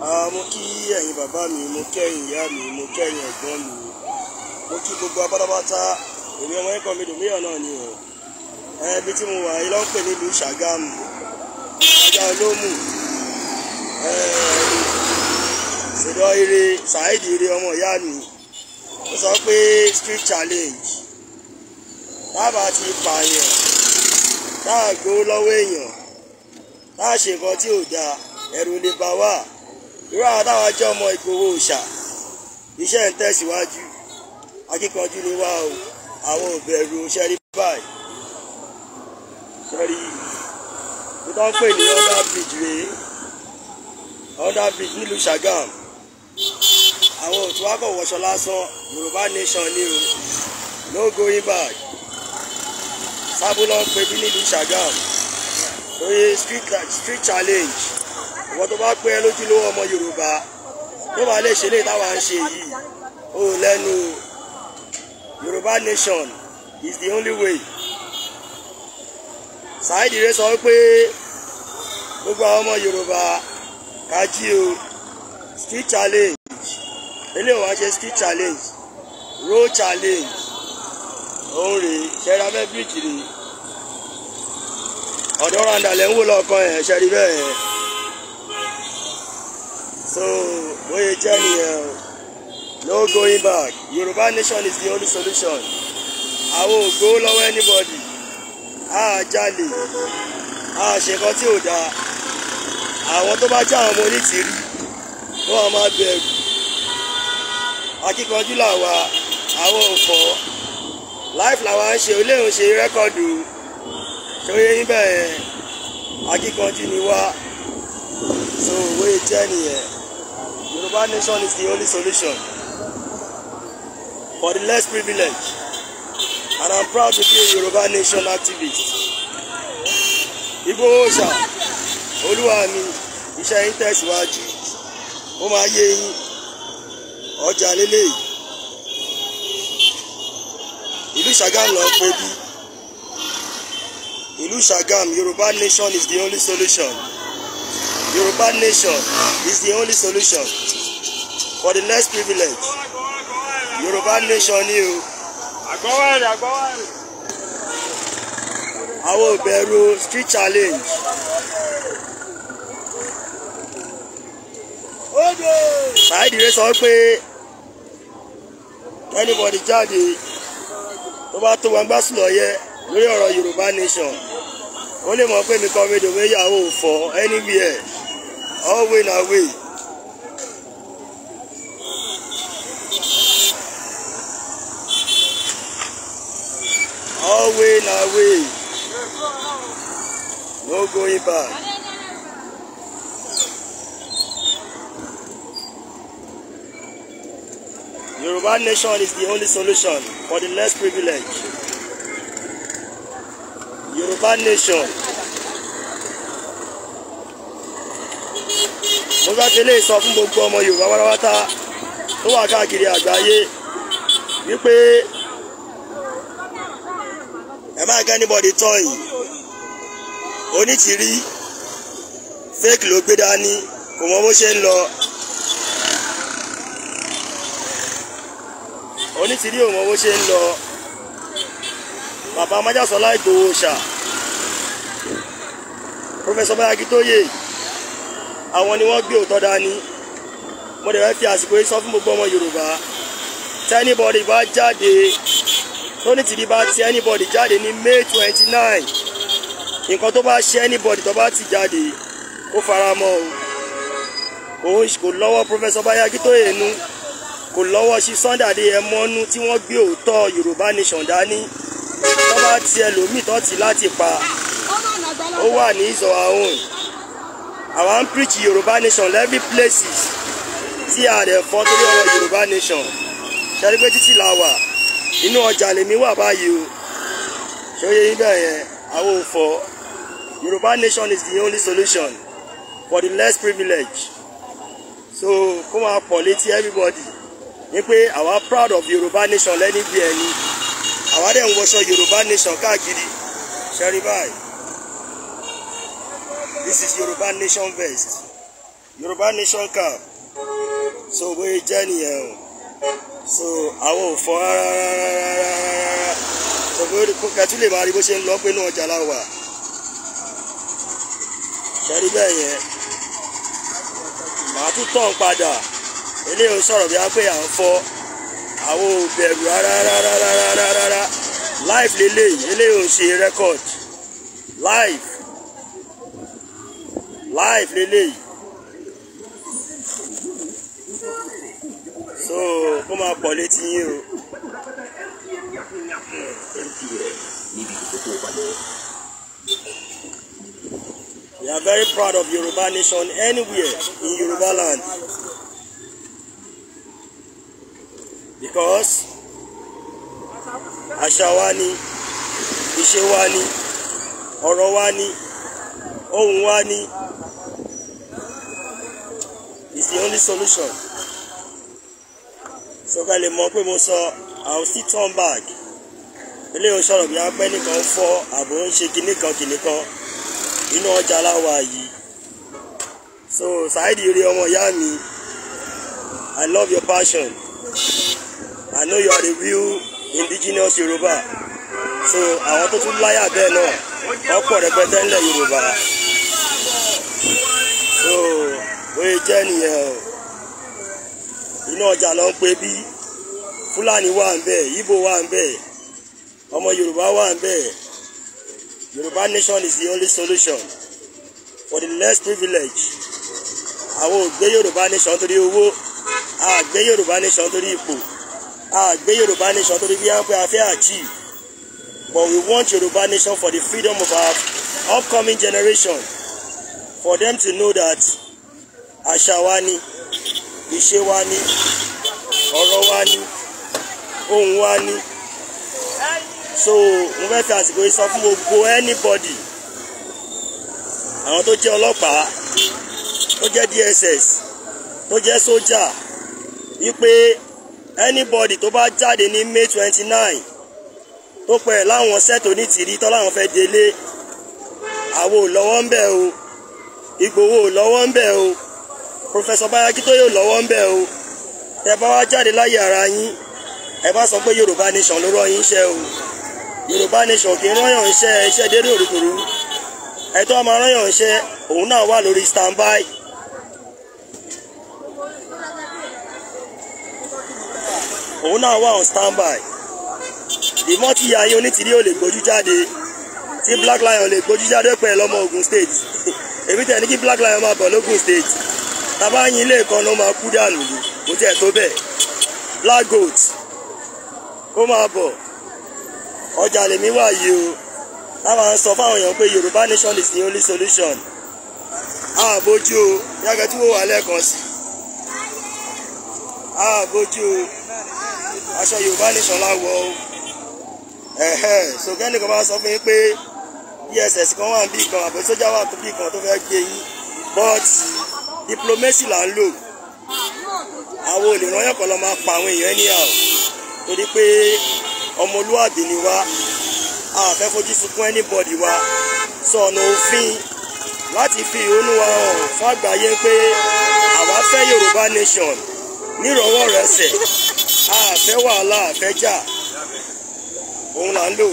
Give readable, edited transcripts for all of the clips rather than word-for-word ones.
Mo kí ẹ̀yin bàbá mi, mo kí ẹ̀yin ìyá mi, mo kí ẹ̀yin ẹ̀gbọ́n mi, mo kí gbogbo apátápátá. Èmi ọmọ ẹ̀kọ́ mi dòmíyàn náà ni o. Ibi tí mo wà yìí ló ń pè nílùú Sagamu, ajá olómù. Ṣèdọ̀ ire Saheed ire ọmọ ìyá mi. Ó sọ pé street challenge. Tábà ti pààyàn, táà gbowó lọ́wọ́ èèyàn, táà ṣe nǹkan tí ò dáa, ẹ̀rù lè bà wá. Irú àwọn táwa jẹ́ ọmọ Ìgbòho òòṣà, iṣẹ́ ń tẹ̀síwájú, akíkanjú ni wá o, àwọn ò bẹ̀rù ṣẹ́rí báyìí. Ṣẹ́rí tó tán pè ní under bridge rèé, under bridge nílùú Sagamu. Àwọn òtún wá kọ̀ wọṣọ lásán, Yorùbá Nation ni o, no going back. Sábó ló ń pè bí nílùú Sagamu, oye street challenge. Ìwọ́n tó bá pé ẹ lójúlówó ọmọ Yorùbá tó bá lè ṣe lè táwa ń ṣe yìí ó lẹ́nu. Yorùbá Nation is the only way. Saheed ire sọ pé gbogbo àwọn ọmọ Yorùbá kájí o, street challenge eléyìí wọ́n á ṣe street challenge, road challenge òun rèé ṣẹ́ra mẹ́ bíríkì rèé ọ̀dọ́ randa lẹ́ ń wò lọ́ọ̀kan ẹ̀ ṣẹ́rí bẹ́ẹ̀ yẹn. So bóyá jẹ́ nìyẹn o, no going back. Yorùbá Nation is the only solution. Àwọn ò gbowó lọ́wọ́ anybody, a jalè, a ṣe nǹkan tí ò dáa. Àwọn tó bá jẹ́ àwọn ọmọ onítìrí wọ́n máa bẹ̀rù. Akíkanjú làwa, àwọn ò fọ́. Life làwa ń ṣe, olóhùn ṣe rẹ́kọ̀dù. Ṣòye yín bẹ́ẹ̀, akíkanjú ni wá. So bóyá jẹ́ nìyẹn. Yorùbá Nation is the only solution for the less privileged, and I'm proud to be a Yorùbá Nation activist. Ìgbòho òòṣà, olúwa mi, iṣẹ́ yín tẹ̀síwájú, ó máa yé yín, ọjà lélẹ́yìí. Ìlú Sagamu ló ń pè bí. Ìlú Sagamu, Yorùbá Nation is the only solution. Yorùbá Nation is the only solution for the less privileged. Yorùbá Nation ni o. Àwọn ò bẹ̀rù street challenge. Saheed ire sọ pé anybody jáde tó bá tó wọn gbá sùn lọ́yẹ lórí ọ̀rọ̀ Yorùbá Nation, ó lè mọ̀ pé mi kọ́ mi dòwe ìyàwó ò fọ́ anywhere. All way na way. All way na way. No going back. Yorùbá Nation is the only solution for the less privileged. Yorùbá Nation. Mo fẹ́ tẹ́lẹ̀ sọ fún gbogbo ọmọ Yorùbá pátápátá tó wà káàkiri àgbáyé wípé ẹ má gẹ́ anybody tọ́ yìí. Onítìrí fake ló gbé dání, kò mọ bó ṣe ń lọ. Onítìrí ò mọ bó ṣe ń lọ. Bàbá Májàsọ́lá Ìgbòho òòṣà, Professor Bayagitoye, àwọn ni wọ́n gbé òótọ́ dání. Mo dẹ̀ fẹ́ fi àsìkò yìí sọ fún gbogbo ọmọ Yorùbá, tí anybody bá jáde, tónítìrí bá ti anybody jáde ní May 29, nǹkan tó bá ṣe anybody tó bá ti jáde ó fara mọ́ o. Kò lọ́wọ́ Professor Bayagitoye nú, kò lọ́wọ́ sí Sunday Adéyẹmọ́nú tí wọ́n gbé òótọ́ Yorùbá Nation dání. Tó bá ti ẹlòmíì tó ti láti pa, ó wà ní ìzọ̀ àwọn. Àwa ń preach Yorùbá Nation every places tí a rẹ̀ fọ́ torí ọ̀rọ̀ Yorùbá Nation. Ṣẹ́rí pé títí la wà, inú ọjà lèmi wà báyìí o. Ṣóyè yín bẹ́ẹ̀ yẹn, àwọn ò fọ́. Yorùbá Nation is the only solution for the less privileged. So kó máa pọ̀ létí everybody ní pé àwa proud of Yorùbá Nation lẹ́ni bí ẹni. Àwa dẹ̀ ń wọṣọ Yorùbá Nation káàkiri. Ṣẹ́rí báyìí. This is Yorùbá Nation vest. Yorùbá Nation camp. So bóyá jẹ́ nìyẹn o. So àwọn ò fọ́ rárá. So bóyá kẹtù lè máa rí bó ṣe ń lọ pé inú ọjà la wà. Ṣẹ́rí bẹ́ẹ̀ yẹn. Màá tún tàn padà. Eléyìí sọ̀rọ̀ bí a pé à ń fọ́. Àwọn ò bẹ̀rù rárá. Live lélẹ́yìí. Eléyìí ò ṣe record. Live lélẹ́yìí. So kó máa pọ̀ létí yín o. We are very proud of Yorùbá Nation anywhere in Yorùbá land. Because àṣà wa ni, ìṣe wa ni, ọ̀rọ̀ wa ni, ohùn wa ni. It's the only solution. So ká lè mọ̀ pé mo sọ I will still turn back. Eléyìí sọ̀rọ̀ bí apẹ́ nìkan fọ́ àbò ń ṣe kinní kan inú ọjà láwa yìí. So Saidi rí ọmọ ìyá mi, I love your passion. I know you are the real indigenous Yorùbá. So àwọn tó tún láyà bẹ́ẹ̀ náà ọ̀pọ̀ rẹpẹtẹ ńlẹ̀ Yorùbá. So bóyá jẹ́ nìyẹn o. Inú ọjà ló ń pè bí Fúlàní wà ń bẹ̀, Ìgbò wà ń bẹ̀, ọmọ Yorùbá wà ń bẹ̀. Yorùbá Nation is the only solution for the less privileged. Àwọn ò gbé Yorùbá Nation torí owó, a gbé Yorùbá Nation torí ipò, a gbé Yorùbá Nation torí bí wọ́n pé a fẹ́ achieve. But we want Yorùbá Nation for the freedom of our upcoming generation, for them to know that àṣà wa ni, ìṣe wa ni, ọ̀rọ̀ wa ni, ohùn wa ni. So mo fẹ́ fi àsìkò yìí sọ fún gbogbo anybody, àwọn tó jẹ́ ọlọ́pàá, tó jẹ́ DSS, tó jẹ́ sójà, wípé anybody tó bá jáde ní May 29 tó pẹ̀ láwọn sẹ́tò onítìrí tó láwọn fẹ́ délé, àwọn ò lọ́wọ́ ń bẹ̀ o, Ìgbòho ò lọ́wọ́ ń bẹ̀ o, Professor Bayaki tó yóò lọ́wọ́ ń bẹ̀ o. Tẹ́ bá wá jáde láyé ara yín, ẹ bá sọ pé Yorùbá Nation ló rán yín iṣẹ́ o. Yorùbá Nation kì í rányàn iṣẹ́ dédé òrùkòrò. Ẹ tó máa rányàn iṣẹ́, òun náà wà lórí standby. Òun náà wà on standby. Ìmọ̀ tí ìyá yín onítìrí ò lè gbójú jáde, tí Black Lion lè gbójú jáde pẹ̀lú ọmọ Ògùn State. Èmi tẹ̀ ní kí Black Lion máa bọ̀ lógùn State. Tàbá yín ilé kan ló máa kú dànù ni, kò tiẹ̀ tó bẹ́ẹ̀. Black Goat kó máa bọ̀. Ọjà lèmi wà yìí o. Táwa ń sọ fáwọn èèyàn pé Yorùbá Nation is the only solution. Àbójú o, yàgẹ́ tí wọ́n wà lẹ́ẹ̀kan sí. Àbójú o, aṣọ Yorùbá Nation láwọ̀ o. So kẹ́ni kan máa sọ fún yín pé DSS kan wà níbí kan àbí sójà wà níbí kan tó fẹ́ gbé yín. But diplomacy là ń lò. Àwọn olè rányàn kan lọ máa pa àwọn èèyàn anyhow. Torí pé ọmọlúwàbí ni wá, a fẹ́ fojú sunkún anybody wa. Sọ ọ̀nà òfin láti fi ìhónú wa hàn fún àgbáyé pé àwa fẹ́ Yorùbá Nation nírọ̀wọ́ rẹsẹ̀. A fẹ́ wàhálà, a fẹ́ jà. Òun là ń lò.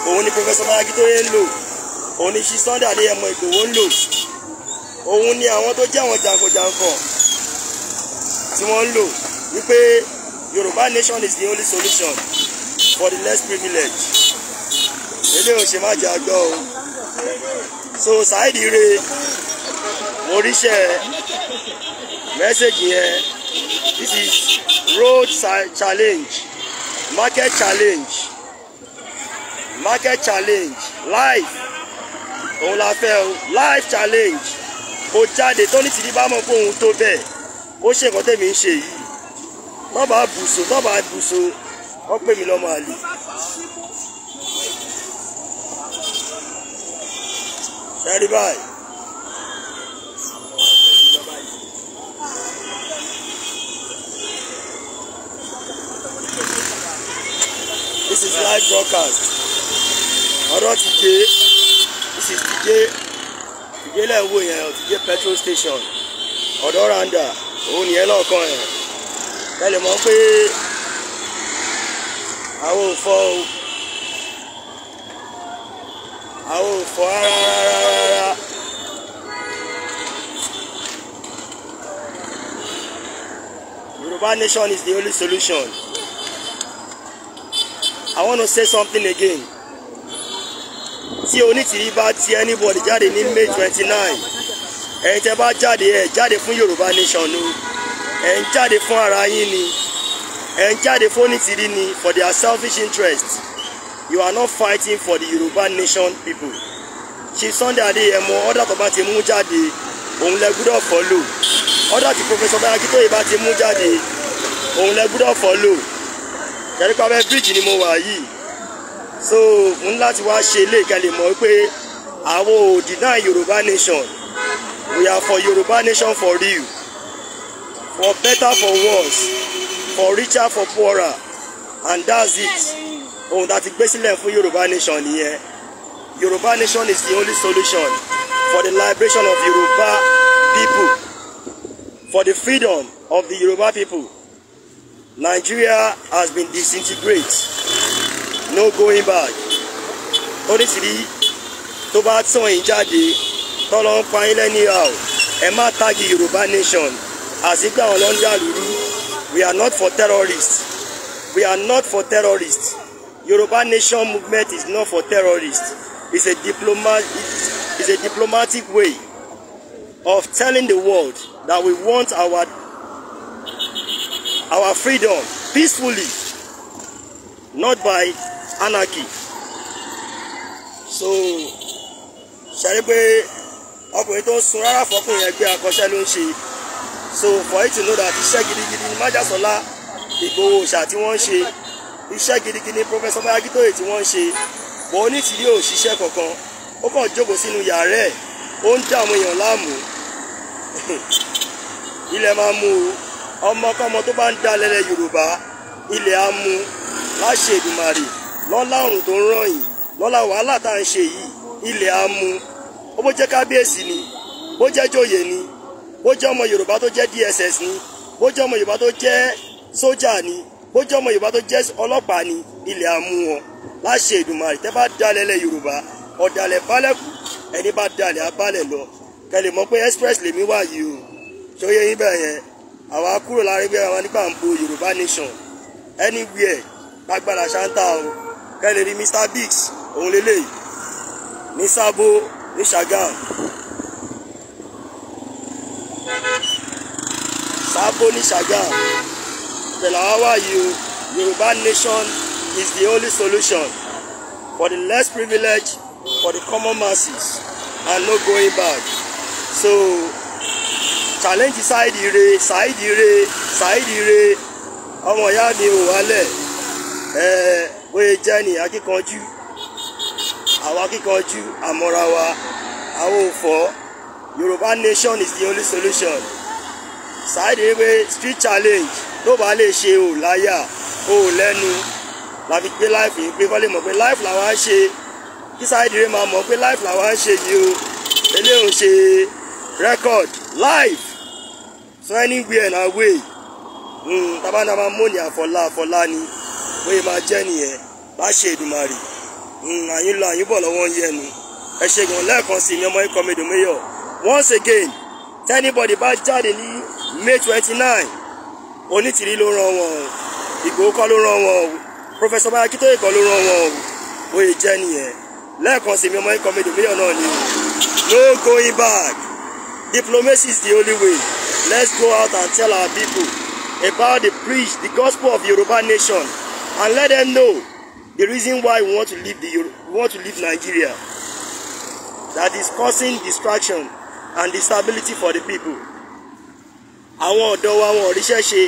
Òun ni Professor Bayaki tó yẹ ń lò. Òun ni ṣí Sunday Adéyẹmọ Ìgbòho ń lò. Òun ni àwọn tó jẹ́ àwọn jàǹkànjàǹkàn tí wọ́n ń lò wípé Yorùbá Nation is the only solution for the less privileged. Eléyìí ò ṣe má jà gbọ́ o. So Saidi re mo ríṣẹ́ mẹ́sẹ̀gì yẹn. This is road challenge, market challenge, live. Òun la fẹ́ o, live challenge. Kò jáde tó ní tìrí bá mọ̀ pé òun tó bẹ́ẹ̀. Ó ṣe nǹkan tẹ̀mí ń ṣe yìí. Tọ́ba bùsọ, wọ́n pè mí lọ́mọ àlè. Ṣẹ́rí báyìí. This is live broadcast. Ọ̀rọ̀ ti dé. This is Tijé lẹ́wọ̀ yẹn, Tijé petrol station. ọ̀dọ́ randa òun nìyẹn lọ́ọ̀kan ẹ̀ kẹ́lẹ̀ mọ̀ pé àwọn ò fọ́ rárá. Yorùbá Nation is the only solution. I want to say something again. Tí onítìrí bá ti anybody jáde ní May 29, ẹ̀yin tẹ́ bá jáde ẹ̀ jáde fún Yorùbá Nation o, ẹ̀ ń jáde fún ara yín ni, ẹ̀ ń jáde fún onítìrí ni for their selfish interest. You are not fighting for the Yorùbá Nation people. Chief Sunday Adéyẹmọ ọ̀dà tó bá ti mú jáde òun lẹ gbọ́dọ̀ follow. Ọ̀dà tí Professor Akitoye bá ti mú jáde òun lẹ gbọ́dọ̀ follow. Kẹ́ríkọ́ abẹ́ bíríìjì ni mo wà yìí. So mo ní láti wá ṣe ilé ìkẹlẹ̀ mọ́ pé àwọn ò deny Yorùbá Nation. We are for Yorùbá Nation for real. For better, for worse. For richer, for poorer. And that's it. Ohun tá ti gbé sílẹ̀ fún Yorùbá Nation nìyẹn. Yorùbá Nation is the only solution for the liberation of Yorùbá people. For the freedom of the Yorùbá people. Nigeria has been disintegrated. No going back. Onítìrí tó bá tàn yín jáde tọ́lọ́ ń pa yín lẹ́nìyàwó ẹ má tagi Yorùbá Nation àsìgbà àwọn lọ́ńdà lùrú. We are not for terrorists. We are not for terrorists. Yorùbá Nation movement is not for terrorists. It's a diplomatic way of telling the world that we want our freedom peacefully, not by anarchy. So ṣàrí pé ọkùnrin tó ń sun rárá fọkùnrin ẹgbẹ́ akọ́ṣẹ́ ló ń ṣe. So for you to know that iṣẹ́ gidigidi ni Májàsọ́lá Ìgbòho Òòṣà tí wọ́n ń ṣe, iṣẹ́ gidigidi ni Professor Akitoye tí wọ́n ń ṣe, bọ́ onítìrí ò ṣiṣẹ́ kankan, ó kàn jókòó sínú yàrá ẹ̀, ó ń dààmú èèyàn láàmú. Ilẹ̀ máa mú o, ọmọkọ́mọ tó bá ń dá lẹ́lẹ̀ Yorùbá, ilẹ̀ á mú láṣẹ Èdùmàrè, lọ́lá ọ̀run tó ń ràn yìí, lọ́lá wàhálà tá à ń ṣe yìí, ilẹ̀ á mú. Ó bó jẹ́ kábíyèsí ni, bó jẹ́ jòyè ni, bó jẹ́ ọmọ Yorùbá tó jẹ́ DSS ni, bó jẹ́ ọmọ Yorùbá tó jẹ́ sójà ni, bó jẹ́ ọmọ Yorùbá tó jẹ́ ọlọ́pàá ni, ilẹ̀ á mú wọn láṣẹ Èdùmàrè. Tẹ́ bá dá lẹ́lẹ̀ Yorùbá, ọ̀dàlẹ̀ bálẹ̀ kù, ẹni bá dalẹ̀ abálẹ̀ lọ. Kẹ́lẹ̀ mọ̀ pé express lèmi wà yìí o, ṣóyè yín bẹ́ẹ̀ yẹn. Àwa kúrò láàrin bí àwọn nípa ń bo Yorùbá Nation anywhere lágbára ṣáńtà o. Kẹ́lẹ̀ rí Mr Biggs òun lélẹ̀ ní Sábó ní Sagamu. Sábó ní Sagamu pẹ̀lú àwa wà yìí o. Yorùbá Nation is the only solution for the less privileged, for the common masses, and no going back. So challenge Saidi Ire ọmọ ìyá mi ò wálẹ̀ bóyá jẹ́ ní akíkanjú, àwọn akíkanjú àmọ́ra wa, àwọn òfò. Yorùbá Nation is the only solution. Saidi Ire street challenge tó bá lè ṣe ò láyà ò lẹ́nu la fi gbé life yìí pé kọ́ lè mọ̀ pé life làwọn á ṣe, kí Saidi Ire máa mọ̀ pé life làwọn á ṣe yìí o. Eléyìí ń ṣe record live so anywhere na way. Tabana máa mú ní àfọlá ni bóyá máa jẹ́ nìyẹn láṣẹ Èdùmàrè. Àyín lọ àyín bọ̀ lọ́wọ́ ń yẹnu. Ẹ ṣe gan lẹ́ẹ̀kan sí ní ọmọ ikọ̀ mẹ́dọ̀mẹ́yọ̀. Once again, anybody bá jáde ní May 29, onítìrí ló ràn wọ́n, Ìgbòho kọ́ ló ràn wọ́n, Professor Akitoye kọ́ ló ràn wọ́n, bóyá jẹ́ nìyẹn. Lẹ́ẹ̀kan sí ní ọmọ ikọ̀ mẹ́dọ̀mẹ́yọ̀ náà ni. No going back. Diplomacy is the only way. Let's go out and tell our people about the preach, the gospel of Yorùbá Nation, and let them know the reason why we want to leave Nigeria. That is causing distraction and instability for the people. Àwọn ọ̀dọ́ wa wọn ò ríṣẹ́ ṣe,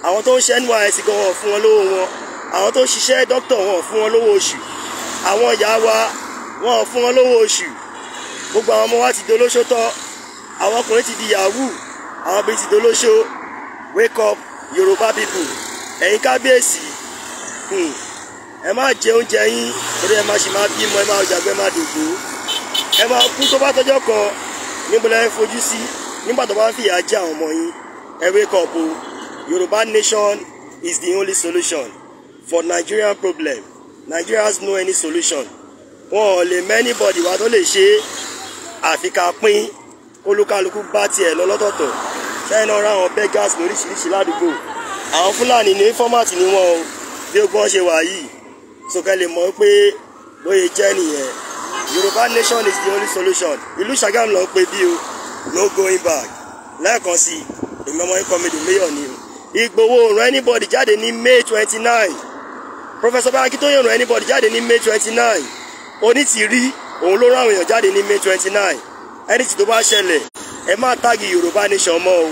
àwọn tó ń ṣe NYSC gan wọn fún wọn lówó wọn, àwọn tó ń ṣiṣẹ́ dókítà wọn fún wọn lówó oṣù, àwọn ìyá wa wọn fún wọn lówó oṣù. Gbogbo àwọn ọmọ wa ti dolóṣó tán, àwọn ọkùnrin ti di yahoo, àwọn obìnrin ti dolóṣó. Wake up Yorùbá people. Ẹ̀yin kábíyèsí, ẹ má jẹ oúnjẹ yín torí ẹ má ṣì máa bímọ, ẹ má jàgbé, ẹ má dògbò, ẹ má kú tó bá tọ́jọ́ kan. Níbo lẹ fojú sí? nígbà tó bá ń fìyà jẹ àwọn ọmọ yín ẹ wake up o. Yorùbá Nation is the only solution for Nigerian problem. Nigeria has no any solution. Wọn ò lè mẹ́nibọ̀dì wá tó lè ṣe àfi ká pín olúkálukú bá tiẹ̀ lọ lọ́tọ̀ọ̀tọ̀. Ṣẹ́yìn náà ra àwọn beggars lóríṣiríṣi ládùúgbò. Àwọn Fúlàní ní fọ́màtì ni wọ́n o bí ogun ṣe wà yìí. Sọ̀kẹ́ lè mọ̀ pé bóyá jẹ́ nìyẹn. Yorùbá Nation is the only solution. Ìlú Sagamu ló ń pe bí o. No going back. Lẹ́ẹ̀kan sí i, èmi ọmọ yín kọ́ mi dùn mílíọ̀nù ni o. Ìgbòho ràn anybody jáde ní May 29. Professor Banky tó yàn ràn anybody jáde ní May 29. Onítìrí òun ló rán àwọn èèyàn jáde ní May 29. Ẹni tí tó bá ṣẹlẹ̀ ẹ má tagi Yorùbá Nation mọ́ o.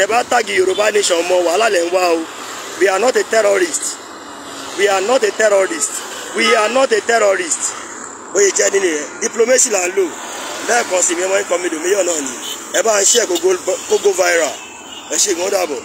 Ẹ bá tagi Yorùbá Nation mọ́ wàhálà lẹ̀ ń wá o. We are not a terrorist. We are not a terrorist. We are not a terrorist. Bóyá jẹ́ nínú yẹn diplomacy là ń lò. Lẹ́ẹ̀kan sí mi ọmọ yín kọ́ mi dùn mílíọ̀nù náà ni. Ẹ bá ń ṣe kó go viral. Ẹ ṣe ìgbọ́n dàbọ̀.